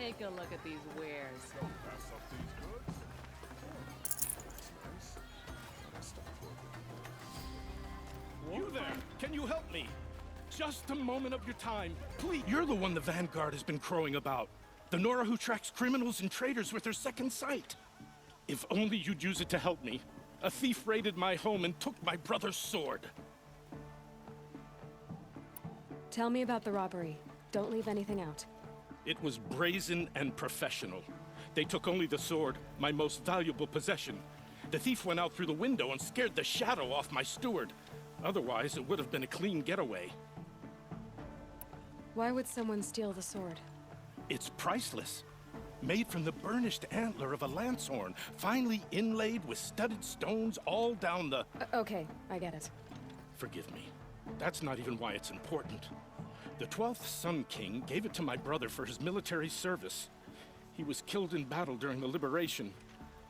Take a look at these wares. Pass up these goods. That's nice. Gotta stop working. You there! Can you help me? Just a moment of your time, please. You're the one the Vanguard has been crowing about. The Nora who tracks criminals and traitors with her second sight. If only you'd use it to help me. A thief raided my home and took my brother's sword. Tell me about the robbery. Don't leave anything out. It was brazen and professional. They took only the sword, my most valuable possession. The thief went out through the window and scared the shadow off my steward. Otherwise, it would have been a clean getaway. Why would someone steal the sword? It's priceless. Made from the burnished antler of a lancehorn, finely inlaid with studded stones all down the... Okay, I get it. Forgive me. That's not even why it's important. The 12th Sun King gave it to my brother for his military service. He was killed in battle during the liberation.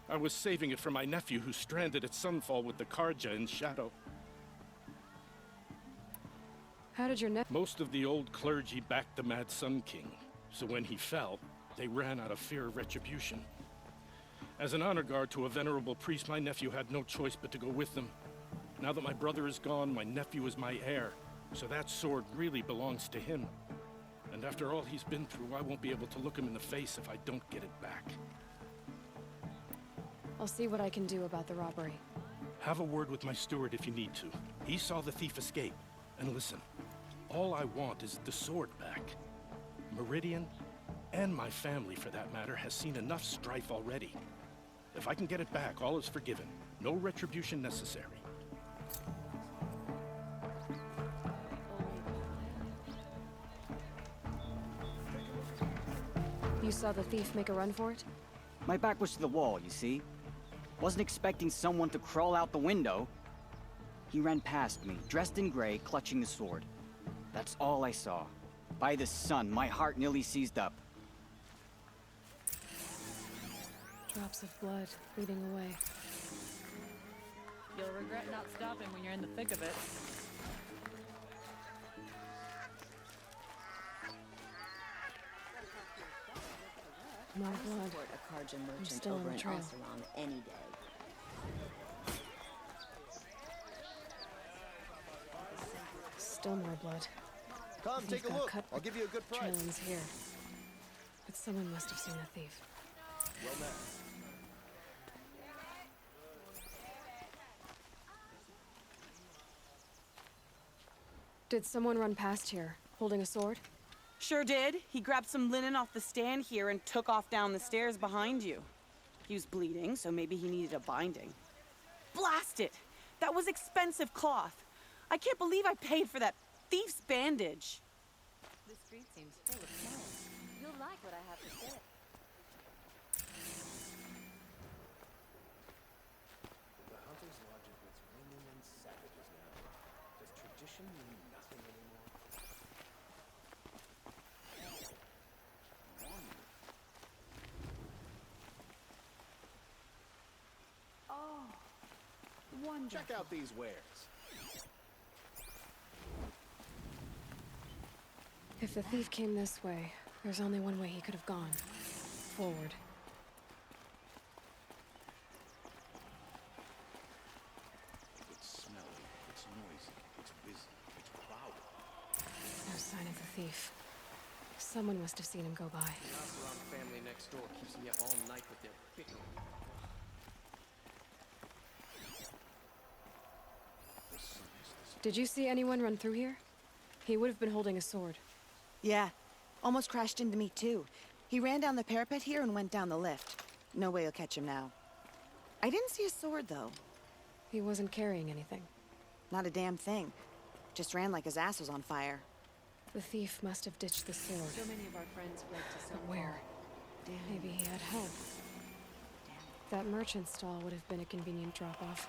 I was saving it for my nephew who's stranded at Sunfall with the Karja in Shadow. How did your Most of the old clergy backed the Mad Sun King, so when he fell, they ran out of fear of retribution. As an honor guard to a venerable priest, my nephew had no choice but to go with them. Now that my brother is gone, my nephew is my heir, so that sword really belongs to him. And after all he's been through, I won't be able to look him in the face if I don't get it back. I'll see what I can do about the robbery. Have a word with my steward if you need to. He saw the thief escape. And listen, all I want is the sword back. Meridian, and my family for that matter, has seen enough strife already. If I can get it back, all is forgiven. No retribution necessary. You saw the thief make a run for it? My back was to the wall, you see? Wasn't expecting someone to crawl out the window. He ran past me, dressed in gray, clutching the sword. That's all I saw. By the sun, my heart nearly seized up. Drops of blood leading away. You'll regret not stopping when you're in the thick of it. More blood. Support a Karja I'm merchant still on over the in trail. Oseram any day. Still more blood. Come, The thief take a got look. cut, I'll give you a good price. trailing's here. But someone must have seen the thief. Well met. Did someone run past here, holding a sword? Sure did. He grabbed some linen off the stand here and took off down the stairs behind you. He was bleeding, so maybe he needed a binding. Blast it! That was expensive cloth. I can't believe I paid for that thief's bandage. The street seems full of smells. You'll like what I have to say. The hunter's logic is women and savages now. Does tradition mean nothing anymore? Oh, wonderful. Check out these wares. If the thief came this way, there's only one way he could have gone. Forward. It's smelly, it's noisy, it's busy, it's crowded. No sign of the thief. Someone must have seen him go by. The Oseram family next door keeps me up all night with their bickering. Did you see anyone run through here? He would have been holding a sword. Yeah. Almost crashed into me, too. He ran down the parapet here and went down the lift. No way you'll catch him now. I didn't see a sword, though. He wasn't carrying anything. Not a damn thing. Just ran like his ass was on fire. The thief must have ditched the sword. So many of our friends fled to But Sunfall. where? Maybe he had help. That merchant stall would have been a convenient drop-off.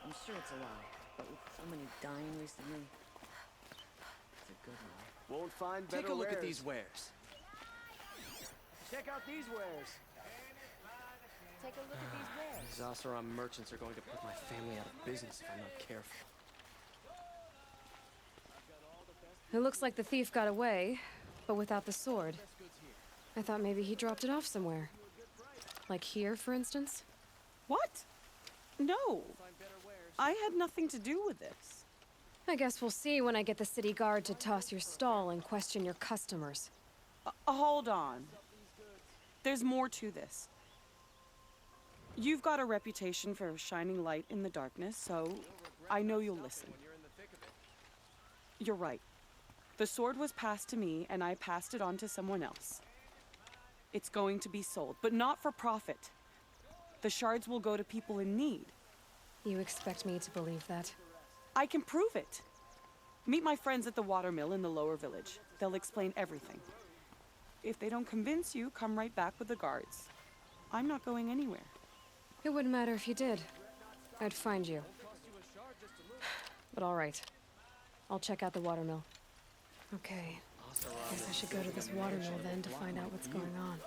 I'm sure it's a lie, but with so many dying recently, it's a good lie. Won't find better Take a look at wares. these wares. Check out these wares. Take a look at these wares. These Oseram merchants are going to put my family out of business if I'm not careful. It looks like the thief got away, but without the sword. I thought maybe he dropped it off somewhere. Like here, for instance? What? No. I had nothing to do with this. I guess we'll see when I get the city guard to toss your stall and question your customers. Hold on. There's more to this. You've got a reputation for shining light in the darkness, so I know you'll listen. You're right. The sword was passed to me, and I passed it on to someone else. It's going to be sold, but not for profit. The shards will go to people in need. You expect me to believe that? I can prove it. Meet my friends at the watermill in the lower village. They'll explain everything. If they don't convince you, come right back with the guards. I'm not going anywhere. It wouldn't matter if you did. I'd find you. But all right. I'll check out the watermill. Okay. Guess I should go to this watermill then to find out what's going on.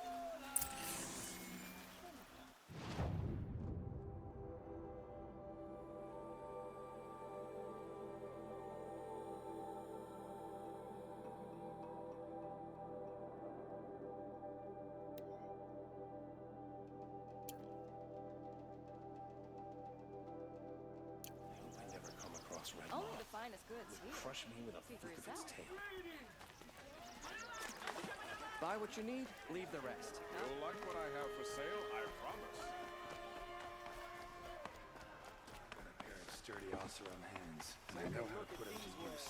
Only the finest goods here. Crush me with a flick of its tail. Buy what you need, leave the rest. You'll like what I have for sale, I promise. Got a pair of sturdy Oseram hands, and I know how to put them to use.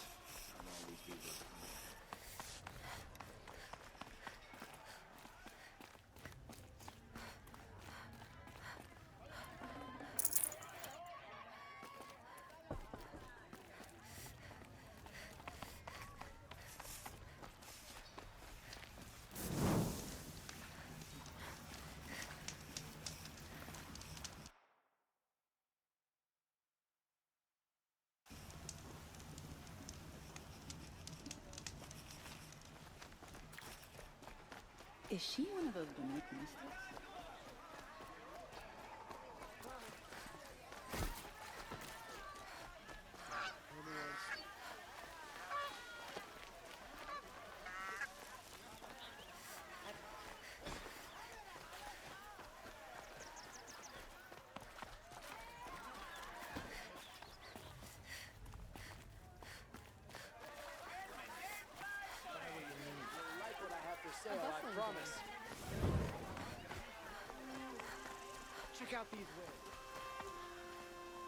I'll always be with them. Is she one of those beneath mystics? I promise. Check out these wares.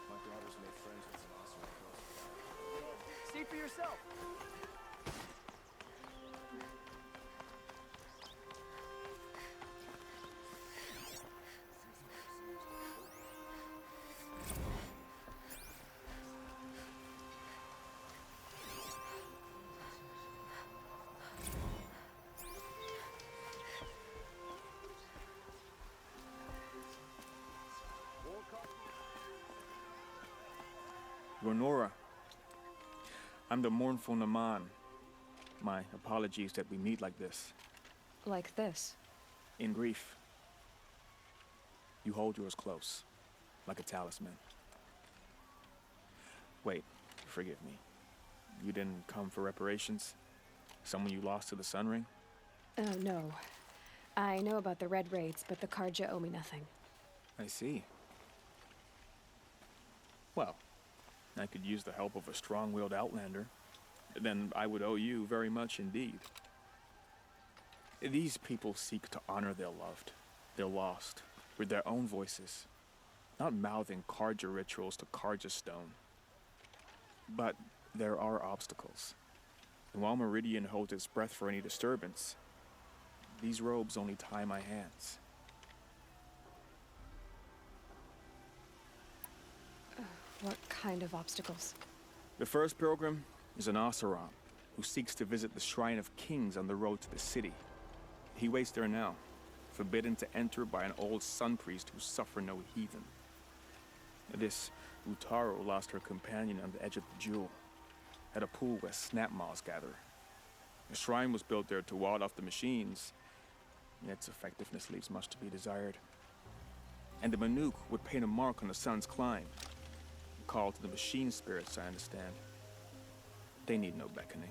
My daughter's made friends with an Oseram girl. See for yourself. Ronora, I'm the mournful Naman. My apologies that we meet like this. Like this? In grief. You hold yours close, like a talisman. Wait, forgive me. You didn't come for reparations? Someone you lost to the Sun Ring? Oh, no. I know about the Red Raids, but the Karja owe me nothing. I see. Well, I could use the help of a strong-willed outlander. Then I would owe you very much indeed. These people seek to honor their loved, their lost, with their own voices, not mouthing Karja rituals to Karja stone. But there are obstacles. And while Meridian holds its breath for any disturbance, these robes only tie my hands. What kind of obstacles? The first pilgrim is an Oseram who seeks to visit the Shrine of Kings on the road to the city. He waits there now, forbidden to enter by an old sun priest who suffer no heathen. This Utaro lost her companion on the edge of the jewel, at a pool where snap moths gather. The shrine was built there to ward off the machines, yet its effectiveness leaves much to be desired. And the Manuk would paint a mark on the sun's climb. Called to the machine spirits, I understand. They need no beckoning.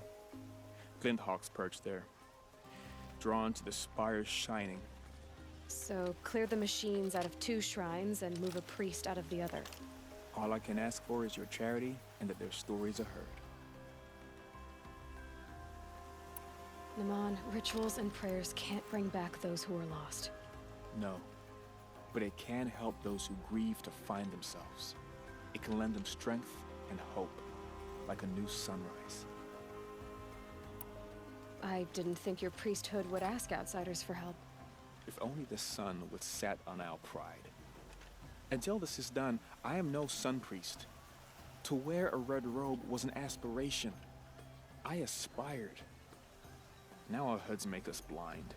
Glinthawks perch there, drawn to the spires shining. So, clear the machines out of 2 shrines and move a priest out of the other. All I can ask for is your charity and that their stories are heard. Naman, rituals and prayers can't bring back those who are lost. No, but it can help those who grieve to find themselves. It can lend them strength and hope, like a new sunrise. I didn't think your priesthood would ask outsiders for help. If only the sun would set on our pride. Until this is done, I am no sun priest. To wear a red robe was an aspiration. I aspired. Now our hoods make us blind.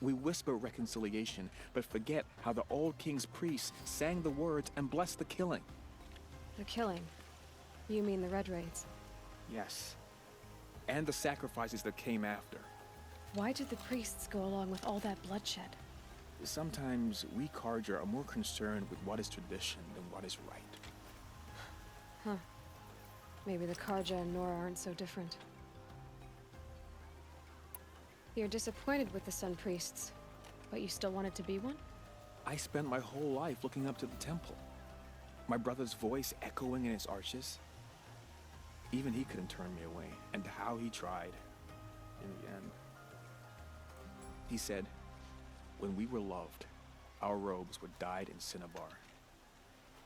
We whisper reconciliation, but forget how the old king's priests sang the words and blessed the killing. The killing? You mean the Red Raids? Yes. And the sacrifices that came after. Why did the priests go along with all that bloodshed? Sometimes we Karja are more concerned with what is tradition than what is right. Huh. Maybe the Karja and Nora aren't so different. You're disappointed with the Sun Priests, but you still wanted to be one? I spent my whole life looking up to the temple. My brother's voice echoing in its arches. Even he couldn't turn me away, and how he tried. In the end. He said, when we were loved, our robes were dyed in cinnabar.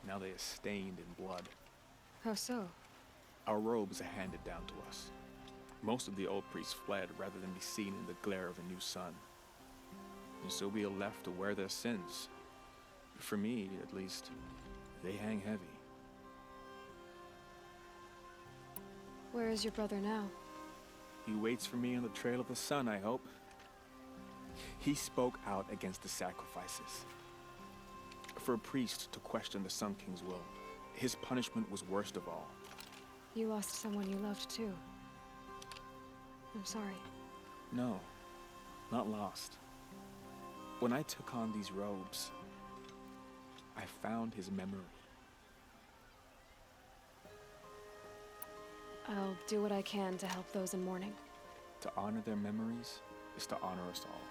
Now they are stained in blood. How so? Our robes are handed down to us. Most of the old priests fled rather than be seen in the glare of a new sun. And so we are left to wear their sins. For me, at least, they hang heavy. Where is your brother now? He waits for me on the trail of the sun, I hope. He spoke out against the sacrifices. For a priest to question the Sun King's will, his punishment was worst of all. You lost someone you loved too. I'm sorry. No, not lost. When I took on these robes, I found his memory. I'll do what I can to help those in mourning. To honor their memories is to honor us all.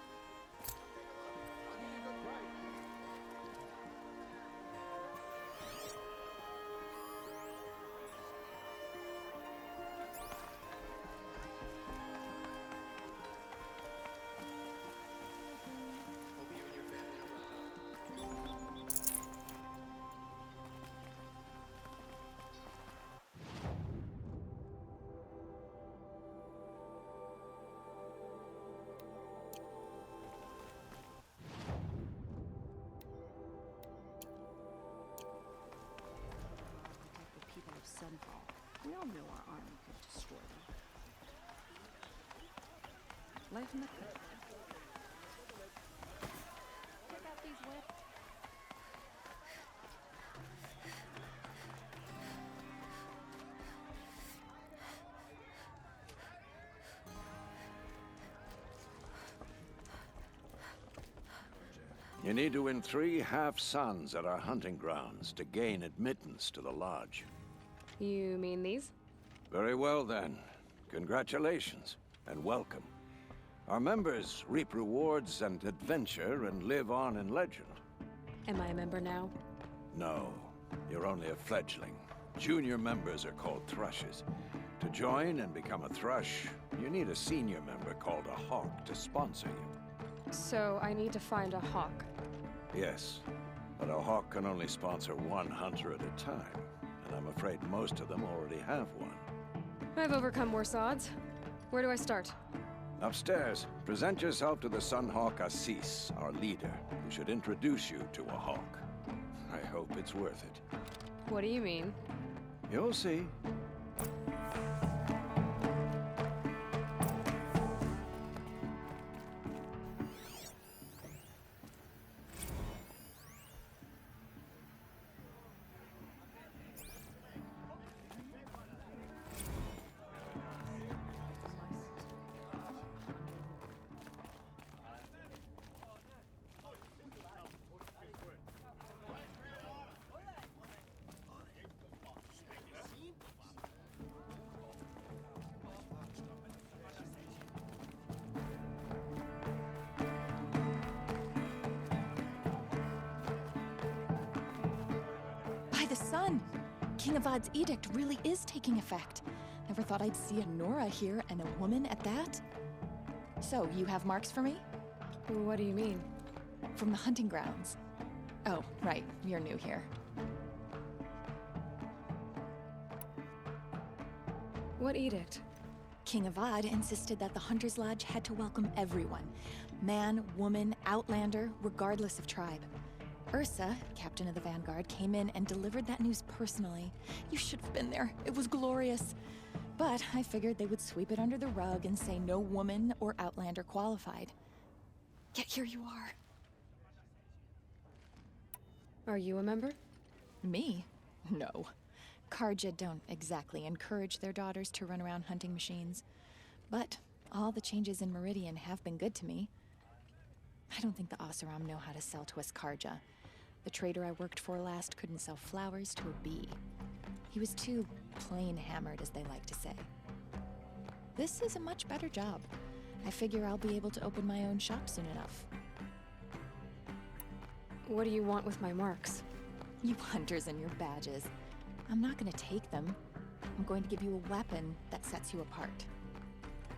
Sunfall. We all know our army could destroy them. Life in the pit. Check out these wet. You need to win 3 half-suns at our hunting grounds to gain admittance to the lodge. You mean these? Very well, then. Congratulations, and welcome. Our members reap rewards and adventure and live on in legend. Am I a member now? No, you're only a fledgling. Junior members are called thrushes. To join and become a thrush, you need a senior member called a hawk to sponsor you. So I need to find a hawk. Yes, but a hawk can only sponsor 1 hunter at a time. And I'm afraid most of them already have one. I've overcome worse odds. Where do I start? Upstairs, present yourself to the Sunhawk Assis, our leader, who should introduce you to a hawk. I hope it's worth it. What do you mean? You'll see. By the sun! King Avad's edict really is taking effect. Never thought I'd see a Nora here and a woman at that. So, you have marks for me? What do you mean? From the hunting grounds. Oh, right, you're new here. What edict? King Avad insisted that the Hunter's Lodge had to welcome everyone. Man, woman, outlander, regardless of tribe. Ursa, captain of the Vanguard, came in and delivered that news personally. You should have been there. It was glorious. But I figured they would sweep it under the rug and say no woman or outlander qualified. Yet here you are. Are you a member? Me? No. Karja don't exactly encourage their daughters to run around hunting machines. But all the changes in Meridian have been good to me. I don't think the Oseram know how to sell to us Karja. The trader I worked for last couldn't sell flowers to a bee. He was too plain hammered, as they like to say. This is a much better job. I figure I'll be able to open my own shop soon enough. What do you want with my marks? You hunters and your badges. I'm not gonna take them. I'm going to give you a weapon that sets you apart.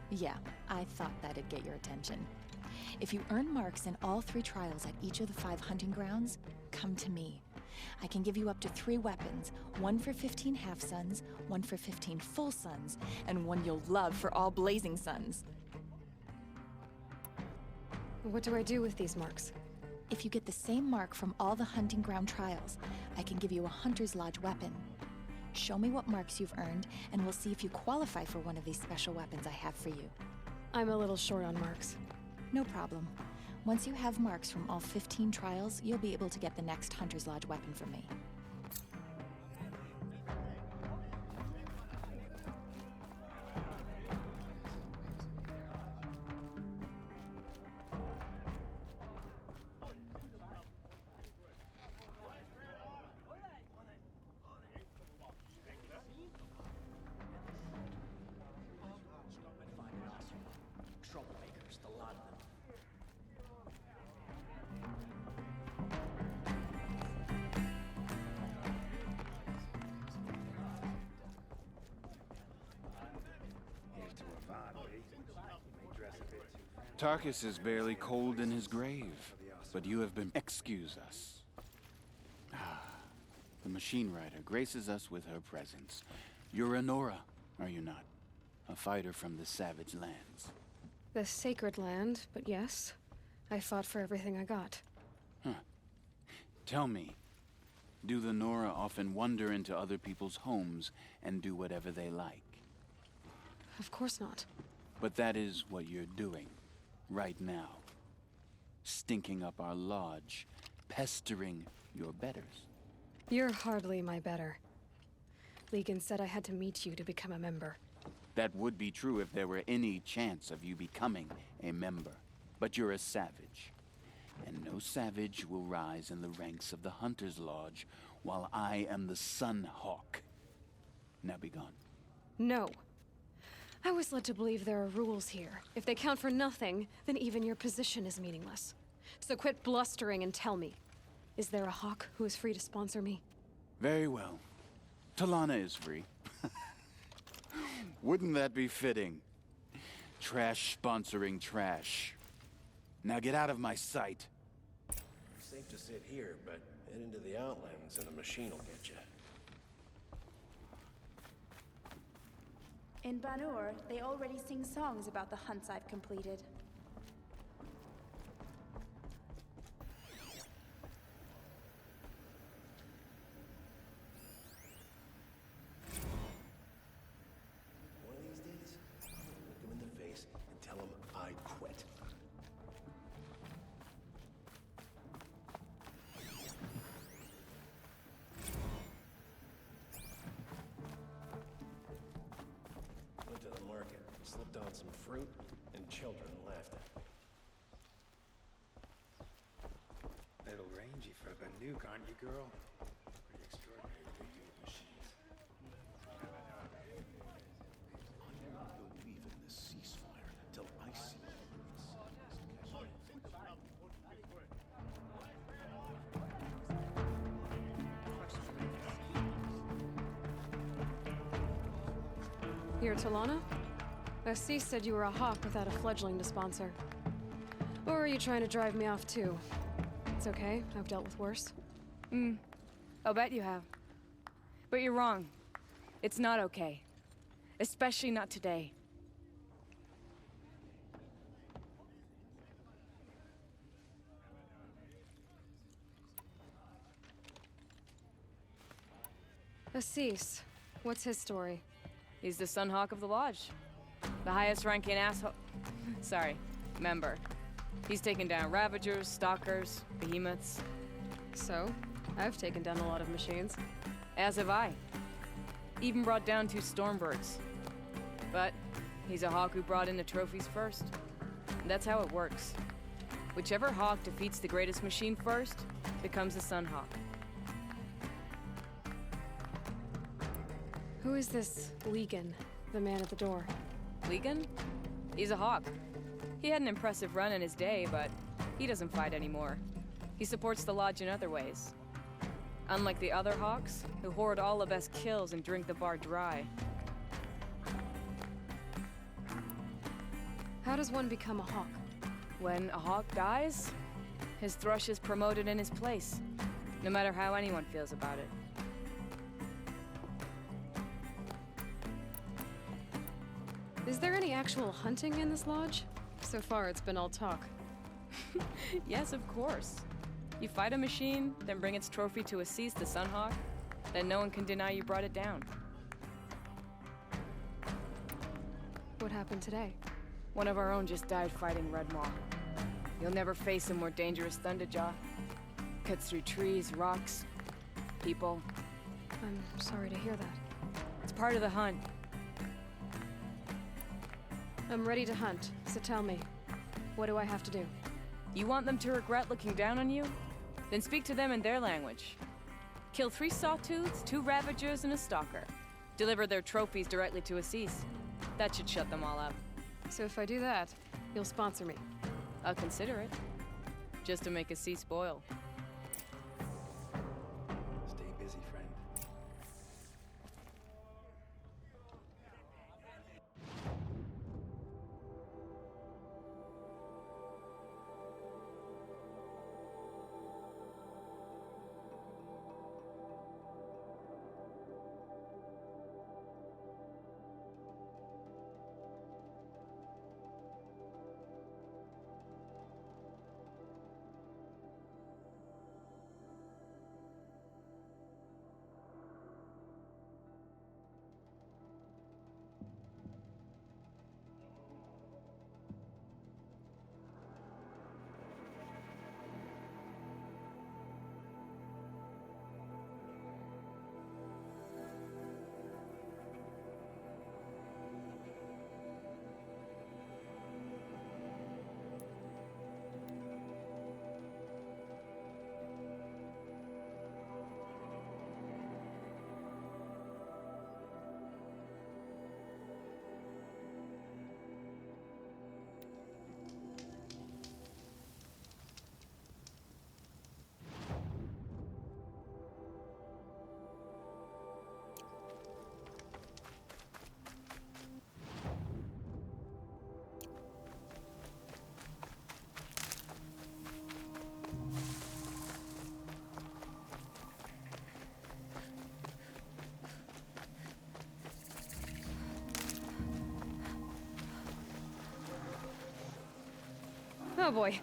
Yeah, I thought that'd get your attention. If you earn marks in all 3 trials at each of the 5 hunting grounds, come to me. I can give you up to 3 weapons, 1 for 15 half-suns, 1 for 15 full suns, and 1 you'll love for all blazing suns. What do I do with these marks? If you get the same mark from all the hunting ground trials, I can give you a Hunter's Lodge weapon. Show me what marks you've earned, and we'll see if you qualify for one of these special weapons I have for you. I'm a little short on marks. No problem. Once you have marks from all 15 trials, you'll be able to get the next Hunter's Lodge weapon from me. Troublemakers, the lot of them. Here's to Avad, eh? May dress a bit too Tarkus is barely cold in his grave, but you have been... Excuse us. The machine rider graces us with her presence. You're a Nora, are you not? A fighter from the savage lands. The sacred land, but yes. I fought for everything I got. Huh. Tell me, do the Nora often wander into other people's homes and do whatever they like? Of course not. But that is what you're doing, right now. Stinking up our lodge, pestering your betters. You're hardly my better. Legan said I had to meet you to become a member. That would be true if there were any chance of you becoming a member. But you're a savage. And no savage will rise in the ranks of the Hunter's Lodge while I am the Sun Hawk. Now be gone. No. I was led to believe there are rules here. If they count for nothing, then even your position is meaningless. So quit blustering and tell me. Is there a Hawk who is free to sponsor me? Very well. Talana is free. Wouldn't that be fitting? Trash sponsoring trash. Now get out of my sight. Safe to sit here, but head into the Outlands and a machine will get you. In Banur, they already sing songs about the hunts I've completed. One of these days, I'm gonna look him in the face and tell him I quit. Went to the market, slipped on some fruit, and children laughed at me. little rangy for a Banuk, aren't you, girl? Pretty extraordinary what they do with machines. I will not believe in this ceasefire until I see You're Talana? Assis said you were a hawk without a fledgling to sponsor. Or are you trying to drive me off too? It's okay, I've dealt with worse. I'll bet you have. But you're wrong. It's not okay. Especially not today. Assis, what's his story? He's the Sunhawk of the Lodge. The highest ranking asshole... Sorry, member. He's taken down Ravagers, Stalkers, Behemoths. So, I've taken down a lot of machines. As have I. Even brought down 2 Stormbirds. But he's a hawk who brought in the trophies first. That's how it works. Whichever hawk defeats the greatest machine first becomes a Sunhawk. Who is this Legan, the man at the door? Legan? He's a hawk. He had an impressive run in his day, but he doesn't fight anymore. He supports the Lodge in other ways. Unlike the other hawks, who hoard all the best kills and drink the bar dry. How does one become a hawk? When a hawk dies, his thrush is promoted in his place, no matter how anyone feels about it. Is there any actual hunting in this lodge? So far, it's been all talk. Yes, of course. You fight a machine, then bring its trophy to Assis the Sunhawk, then no one can deny you brought it down. What happened today? One of our own just died fighting Red Maw. You'll never face a more dangerous Thunderjaw. Cuts through trees, rocks, people. I'm sorry to hear that. It's part of the hunt. I'm ready to hunt, so tell me, what do I have to do? You want them to regret looking down on you? Then speak to them in their language. Kill 3 Sawtooths, 2 Ravagers, and a Stalker. Deliver their trophies directly to Assis. That should shut them all up. So if I do that, you'll sponsor me? I'll consider it. Just to make Assis spoil. Stay busy, friend. Oh boy.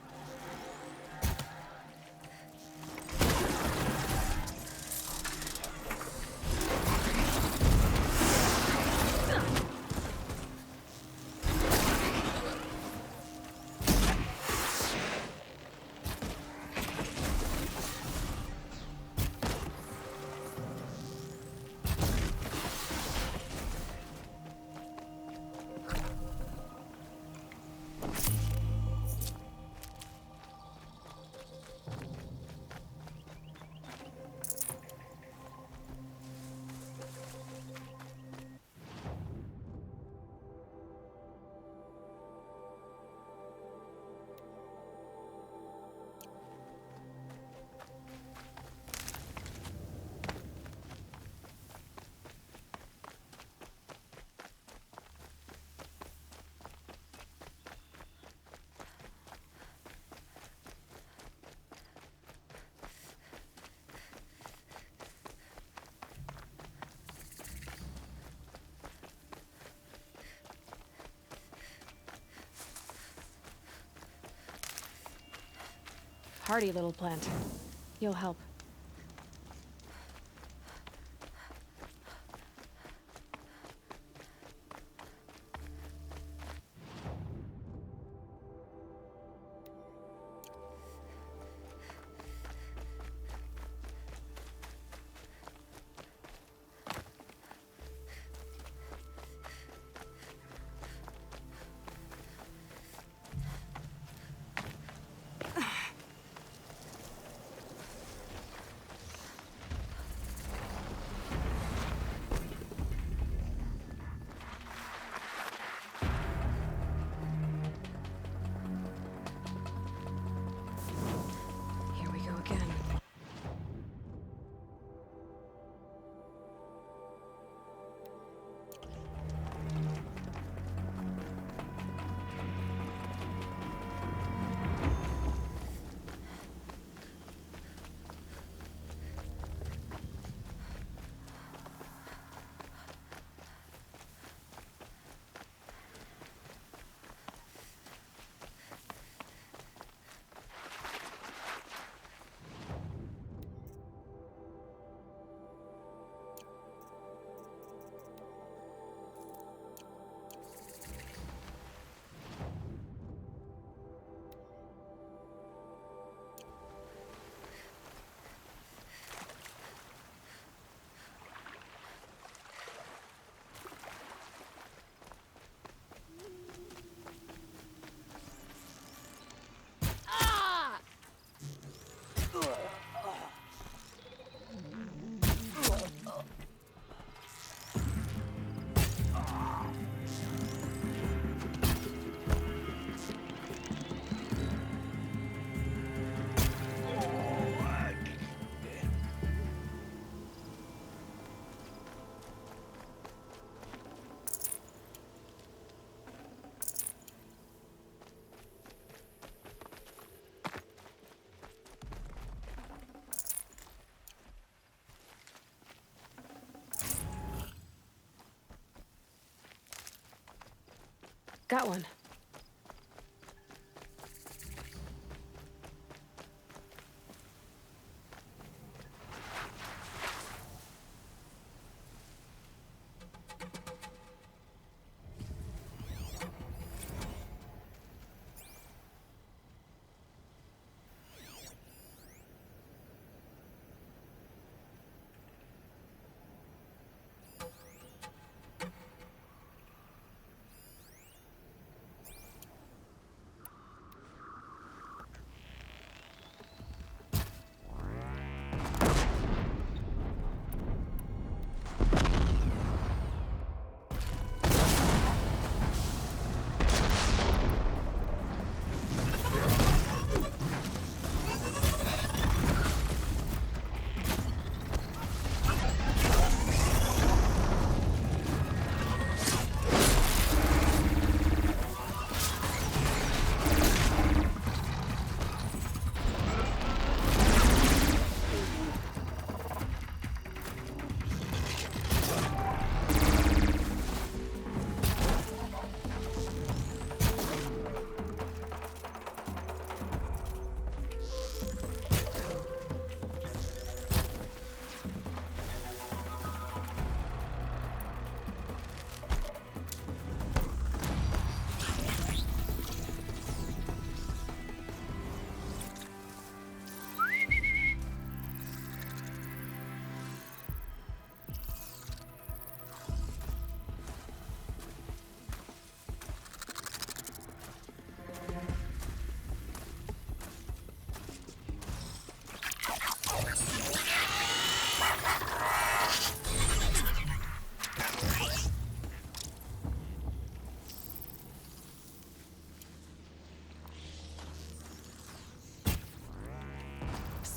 Hardy little plant. You'll help. Here we go again. Got one.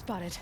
Spotted.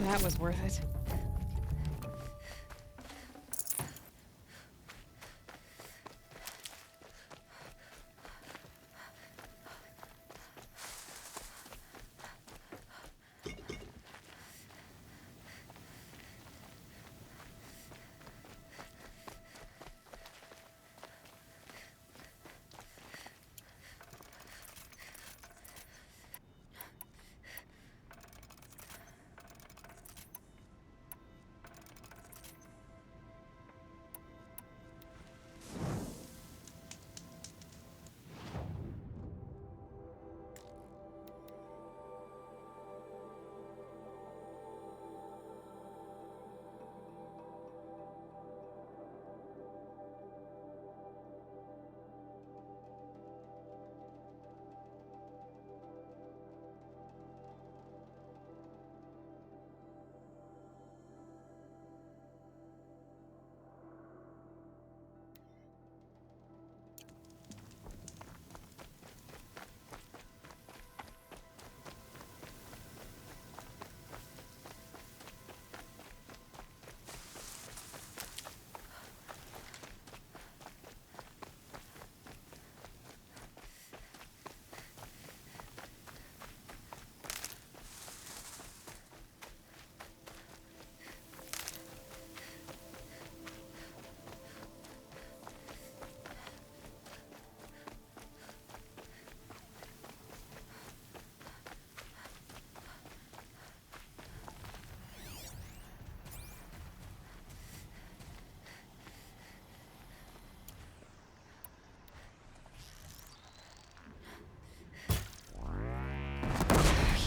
That was worth it.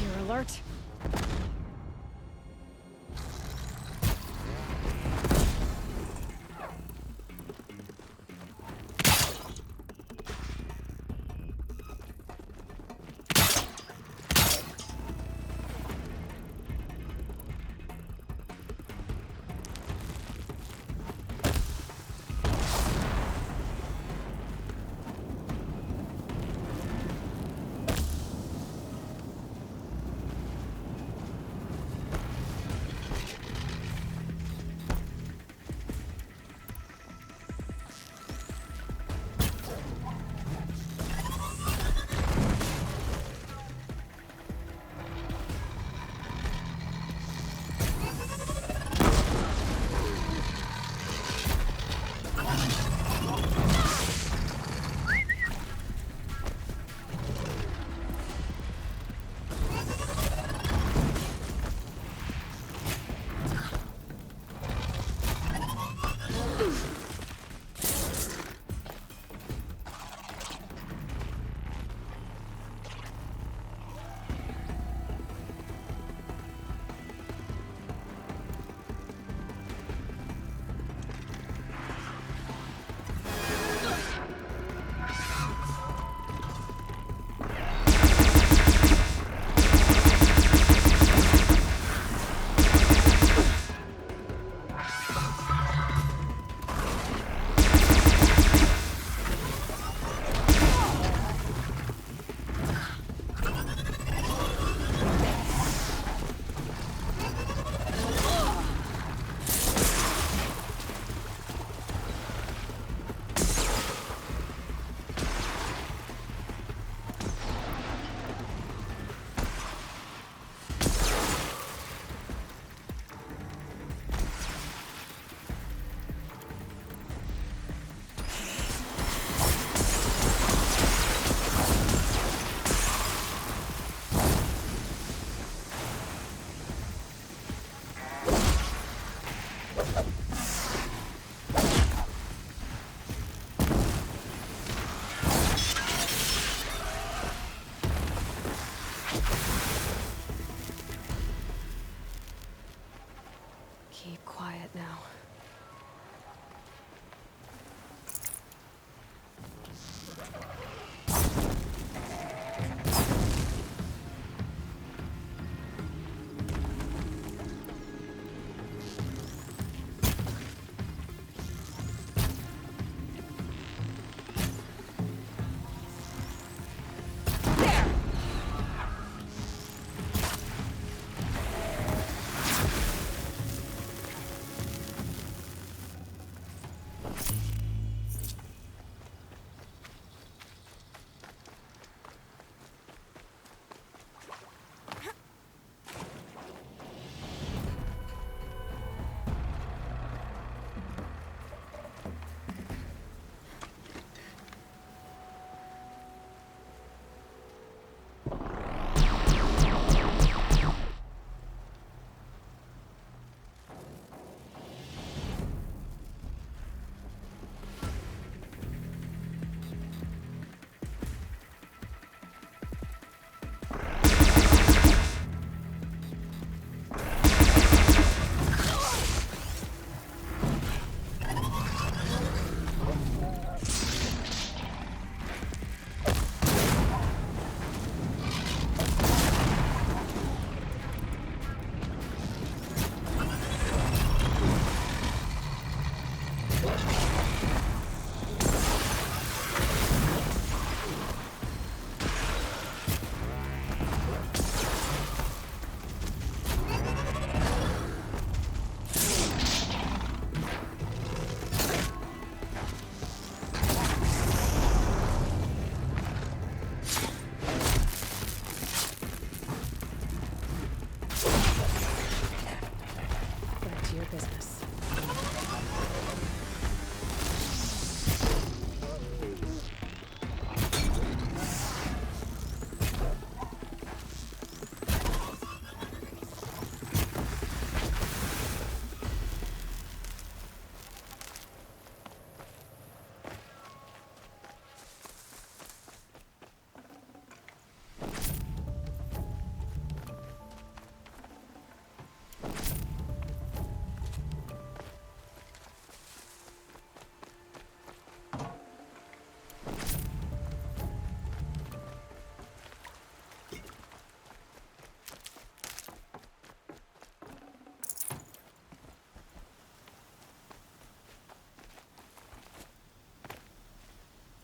You're alert.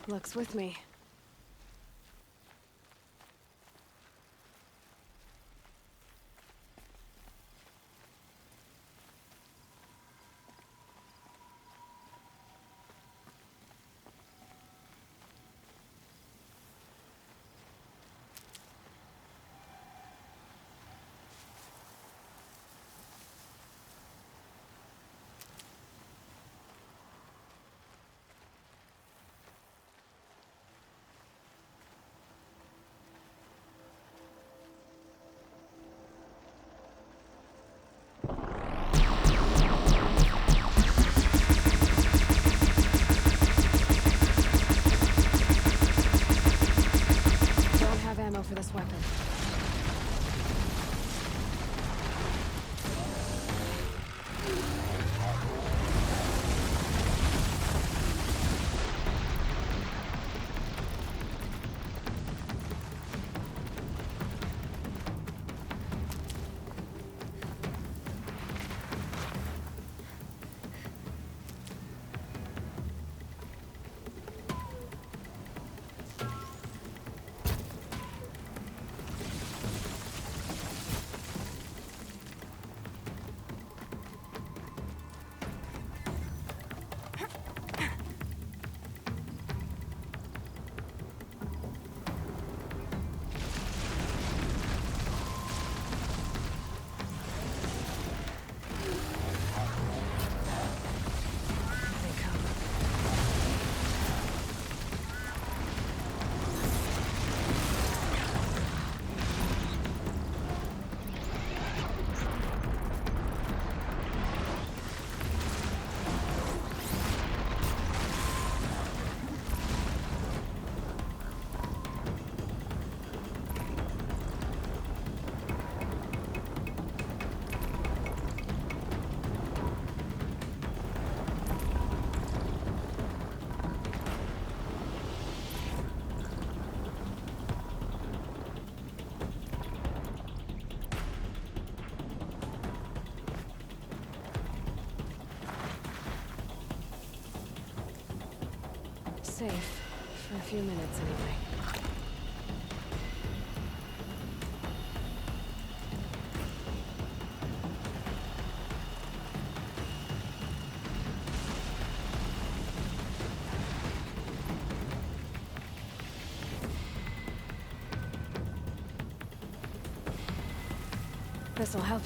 Luck's with me. For this weapon. Safe. For a few minutes, anyway. This'll help.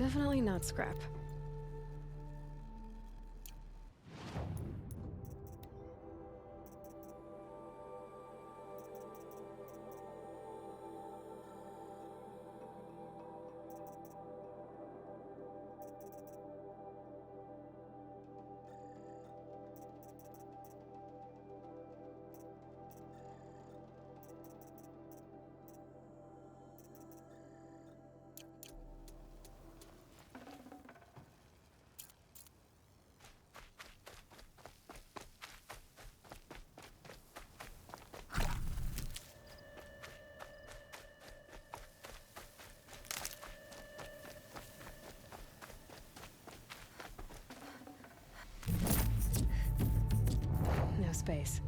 Definitely not scrap. No space.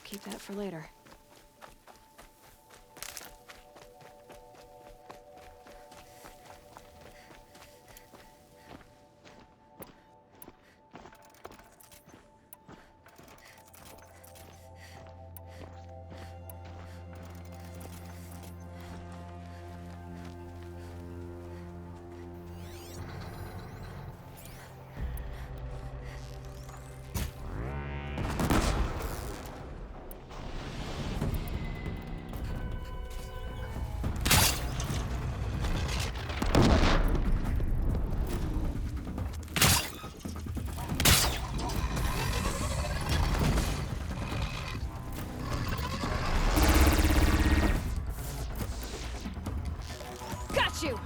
Keep that for later. Got you!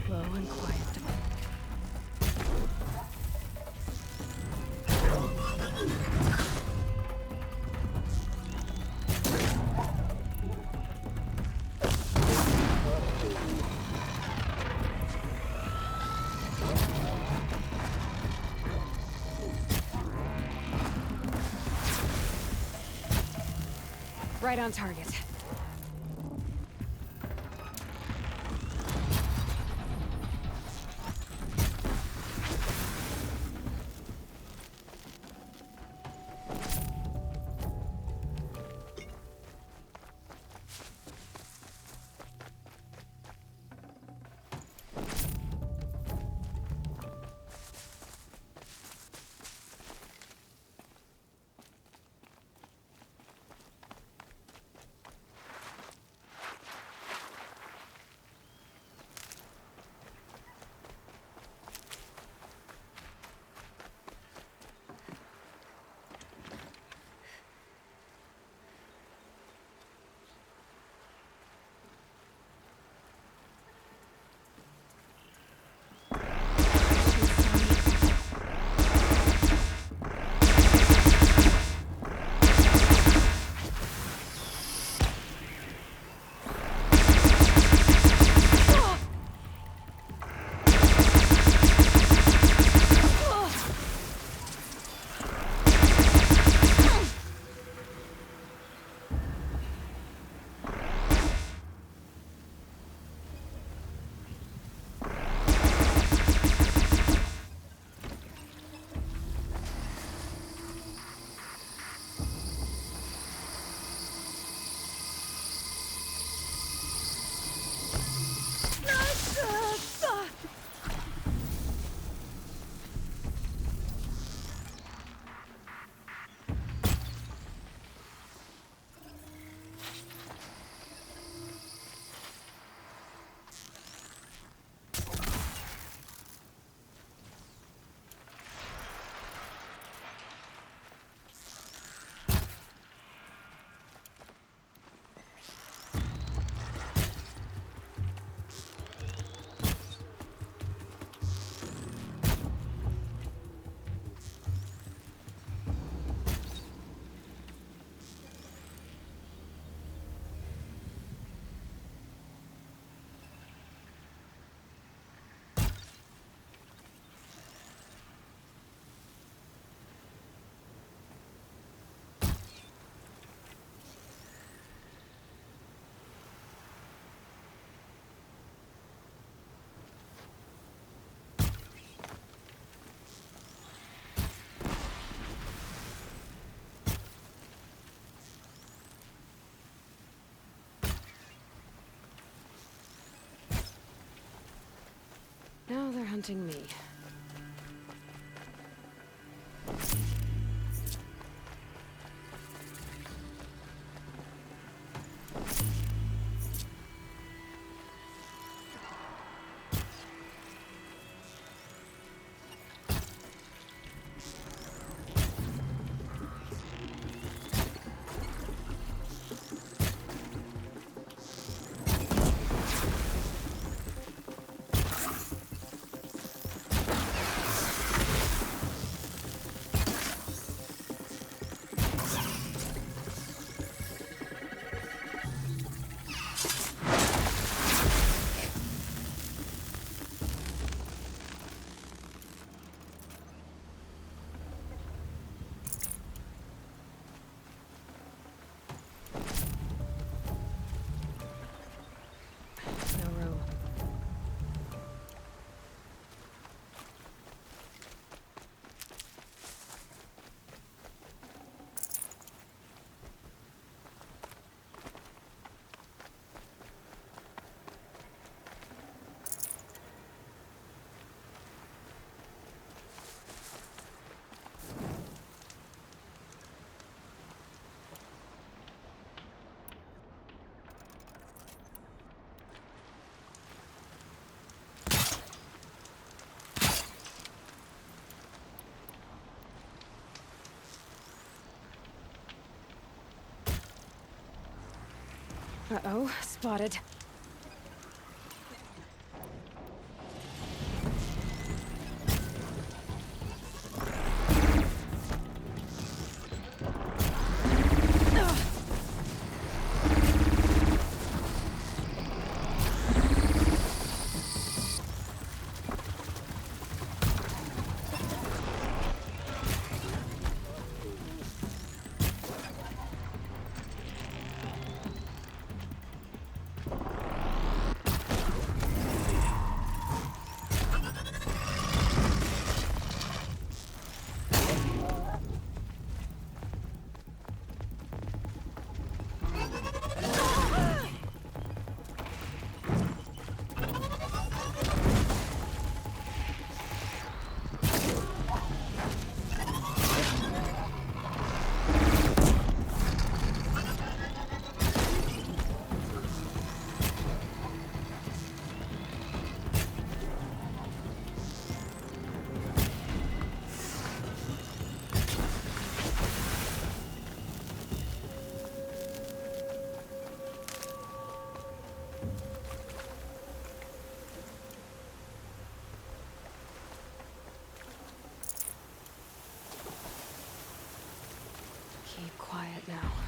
Low and quiet. Right on target. Now they're hunting me. No room. Uh-oh, spotted. Keep quiet now.